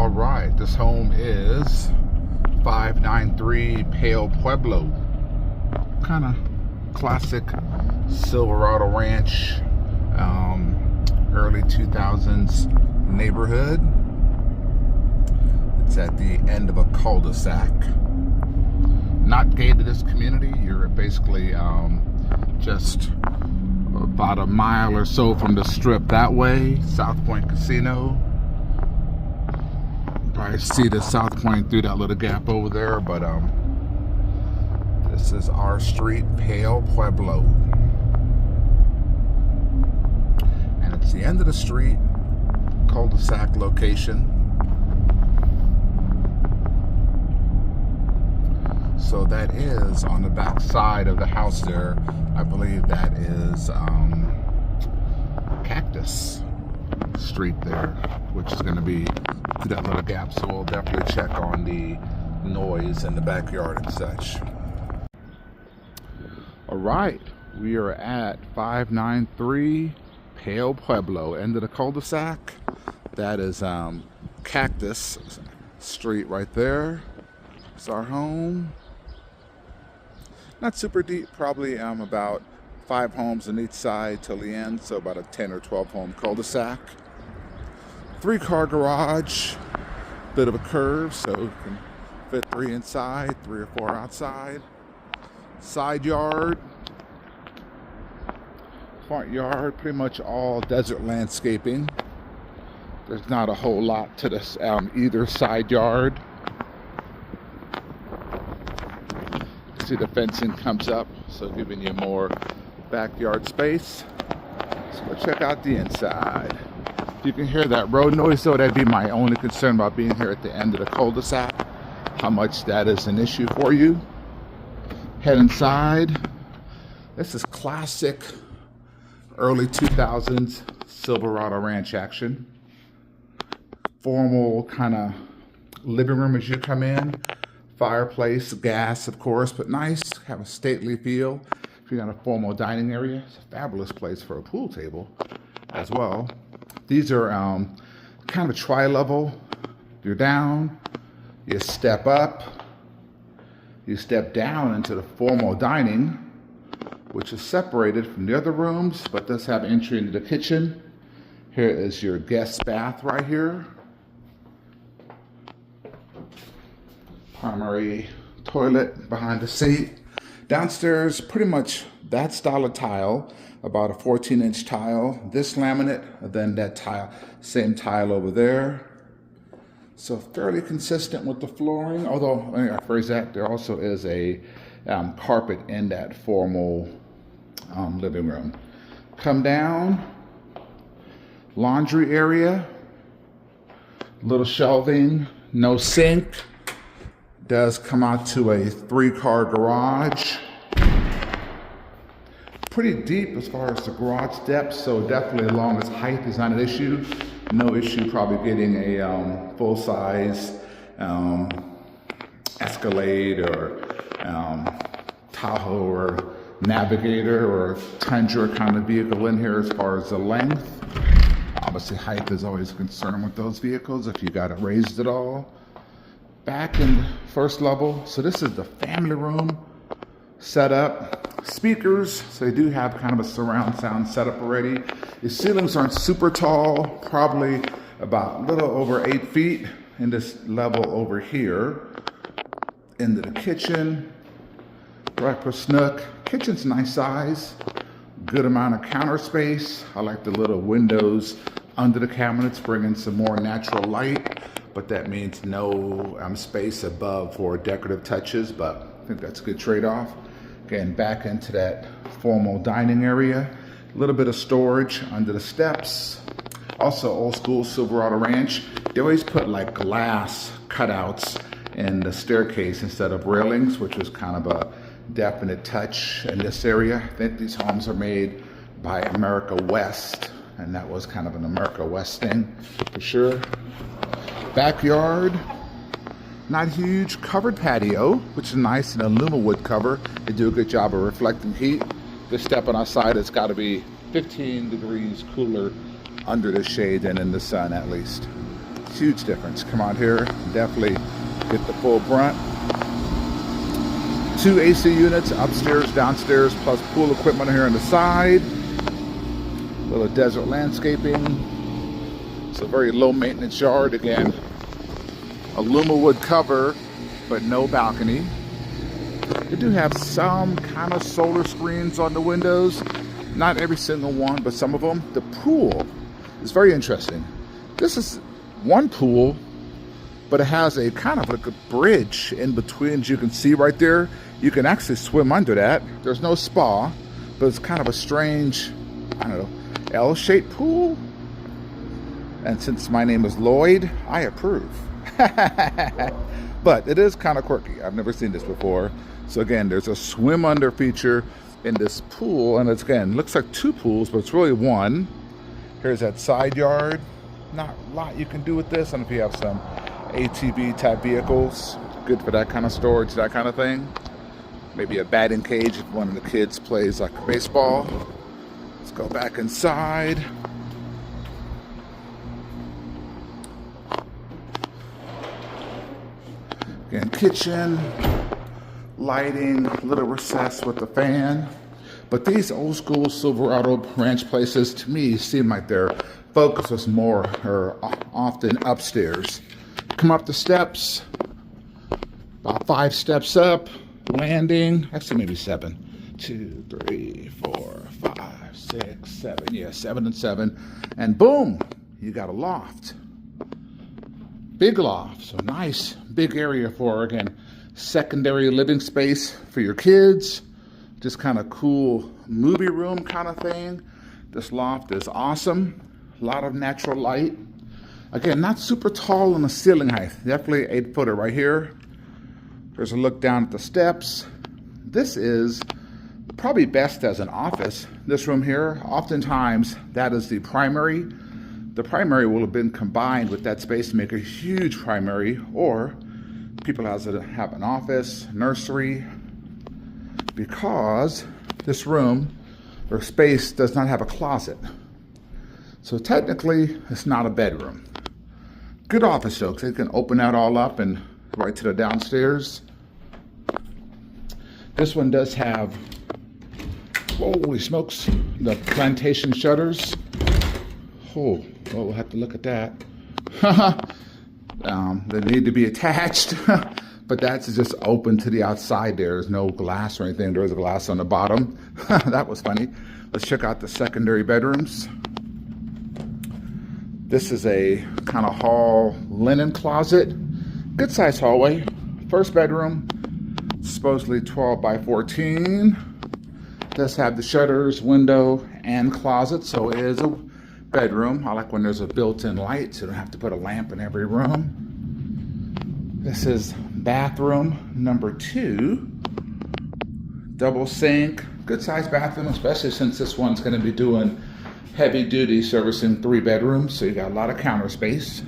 All right, this home is 593 Pueblo. Kind of classic Silverado Ranch, early 2000s neighborhood. It's at the end of a cul-de-sac. Not gated, this community. You're basically just about a mile or so from the strip that way, South Point Casino. Probably see the South Point through that little gap over there, but this is our street, Pueblo. And it's the end of the street, cul-de-sac location. So that is on the back side of the house there. I believe that is Cactus Street there, which is going to be through that little gap. So we'll definitely check on the noise in the backyard and such. All right, we are at 593 Pueblo, end of the cul-de-sac. That is Cactus Street right there. It's our home. Not super deep, probably about 5 homes on each side till the end, so about a 10 or 12 home cul-de-sac. 3-car garage, bit of a curve, so you can fit 3 inside, 3 or 4 outside. Side yard, front yard, pretty much all desert landscaping. There's not a whole lot to this either side yard. See, the fencing comes up, so giving you more backyard space. So let's check out the inside. If you can hear that road noise though, that'd be my only concern about being here at the end of the cul-de-sac, how much that is an issue for you. Head inside. This is classic early 2000s Silverado Ranch action. Formal kind of living room as you come in. Fireplace, gas, of course, but nice, have a stately feel. If you got a formal dining area, it's a fabulous place for a pool table as well. These are kind of tri-level. You're down, you step up, you step down into the formal dining, which is separated from the other rooms, but does have entry into the kitchen. Here is your guest bath right here. Primary toilet behind the seat. Downstairs, pretty much that style of tile, about a 14-inch tile. This laminate, then that tile, same tile over there. So fairly consistent with the flooring, although, I phrase that, there also is a carpet in that formal living room. Come down, laundry area, little shelving, no sink. Does come out to a 3-car garage. Pretty deep as far as the garage depth, so definitely as long as height is not an issue. No issue probably getting a full-size Escalade or Tahoe or Navigator or Tundra kind of vehicle in here as far as the length. Obviously height is always a concern with those vehicles if you got it raised at all. Back in the first level, so this is the family room setup. Speakers, so they do have kind of a surround sound setup already. The ceilings aren't super tall, probably about a little over 8 feet in this level over here. Into the kitchen, right for snook. Kitchen's nice size, good amount of counter space. I like the little windows under the cabinets, bringing some more natural light. But that means no space above for decorative touches, but I think that's a good trade-off. Again, back into that formal dining area. A little bit of storage under the steps. Also, old school Silverado Ranch, they always put like glass cutouts in the staircase instead of railings, which was kind of a definite touch in this area. I think these homes are made by America West, and that was kind of an America West thing for sure. Backyard, not huge. Covered patio, which is nice, and a luma wood cover. They do a good job of reflecting heat. This stepping outside, it's got to be 15 degrees cooler under the shade than in the sun at least. Huge difference. Come out here, definitely get the full brunt. 2 AC units, upstairs, downstairs, plus pool equipment here on the side. Little desert landscaping. It's a very low maintenance yard. Again, aluminum wood cover, but no balcony. They do have some kind of solar screens on the windows. Not every single one, but some of them. The pool is very interesting. This is one pool, but it has a kind of like a bridge in between, as you can see right there. You can actually swim under that. There's no spa, but it's kind of a strange, I don't know, L-shaped pool. And since my name is Lloyd, I approve. But it is kind of quirky. I've never seen this before. So again, there's a swim under feature in this pool, and it's, again, looks like 2 pools, but it's really one. Here's that side yard. Not a lot you can do with this. I don't know if you have some ATV type vehicles, good for that kind of storage, that kind of thing. Maybe a batting cage if one of the kids plays like baseball. Let's go back inside. Again, kitchen, lighting, little recess with the fan. But these old school Silverado ranch places, to me, seem like their focus is more or often upstairs. Come up the steps, about 5 steps up, landing, actually maybe 7. 2, 3, 4, 5, 6, 7. Yeah, 7 and 7. And boom, you got a loft. Big loft, so nice big area for, again, secondary living space for your kids. Just kind of cool movie room kind of thing. This loft is awesome. A lot of natural light. Again, not super tall on the ceiling height. Definitely 8-footer right here. There's a look down at the steps. This is probably best as an office. This room here, oftentimes that is the primary. The primary will have been combined with that space to make a huge primary, or people have an office, nursery, because this room or space does not have a closet. So technically, it's not a bedroom. Good office though, because they can open that all up and right to the downstairs. This one does have, holy smokes, the plantation shutters. Oh, well, we'll have to look at that. They need to be attached, but that's just open to the outside. There's no glass or anything. There's a glass on the bottom. That was funny. Let's check out the secondary bedrooms. This is a kind of hall linen closet. Good size hallway. First bedroom, supposedly 12 by 14. Does have the shutters, window, and closet, so it is a bedroom. I like when there's a built-in light, so you don't have to put a lamp in every room. This is bathroom number 2. Double sink. Good size bathroom, especially since this one's going to be doing heavy duty servicing 3 bedrooms, so you got a lot of counter space.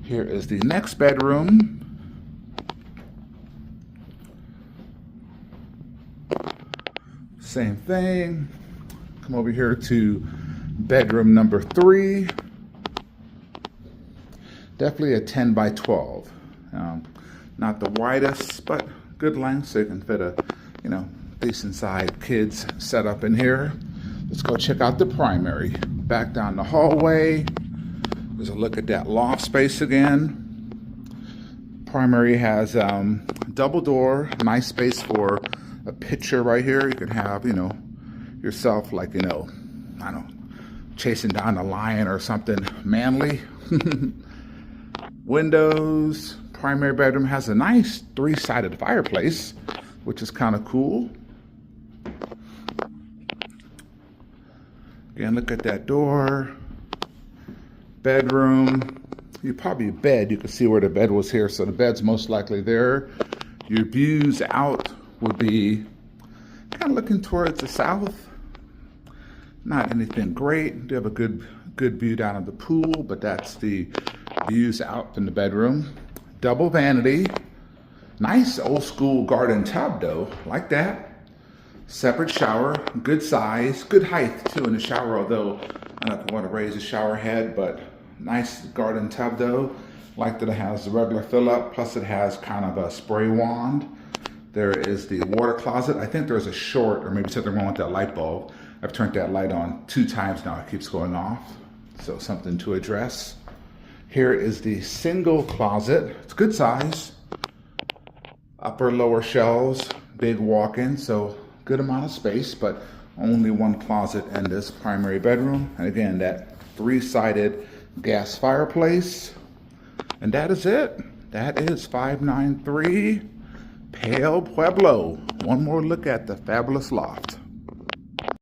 Here is the next bedroom. Same thing. Come over here to bedroom number 3. Definitely a 10 by 12. Not the widest, but good length, so you can fit a, decent sized kids setup in here. Let's go check out the primary. Back down the hallway. There's a look at that loft space again. Primary has double door, nice space for a picture right here. You can have, yourself like, I don't know, chasing down a lion or something manly. Windows. Primary bedroom has a nice 3-sided fireplace, which is kind of cool. Again, look at that door. Bedroom. You probably bed. You can see where the bed was here, so the bed's most likely there. Your views out would be kind of looking towards the south. Not anything great. Do have a good view down at the pool, but that's the views out from the bedroom. Double vanity. Nice old school garden tub though. Like that. Separate shower. Good size. Good height too in the shower, although I don't know if I want to raise the shower head, but Nice garden tub though. Like that it has the regular fill up, plus it has kind of a spray wand. There is the water closet. I think there's a short or maybe something wrong with that light bulb. I've turned that light on 2 times now, it keeps going off. So something to address. Here is the single closet. It's good size. Upper, lower shelves, big walk-in, so good amount of space, but only one closet in this primary bedroom. And again, that 3-sided gas fireplace. And that is it. That is 593 Pueblo. One more look at the fabulous loft.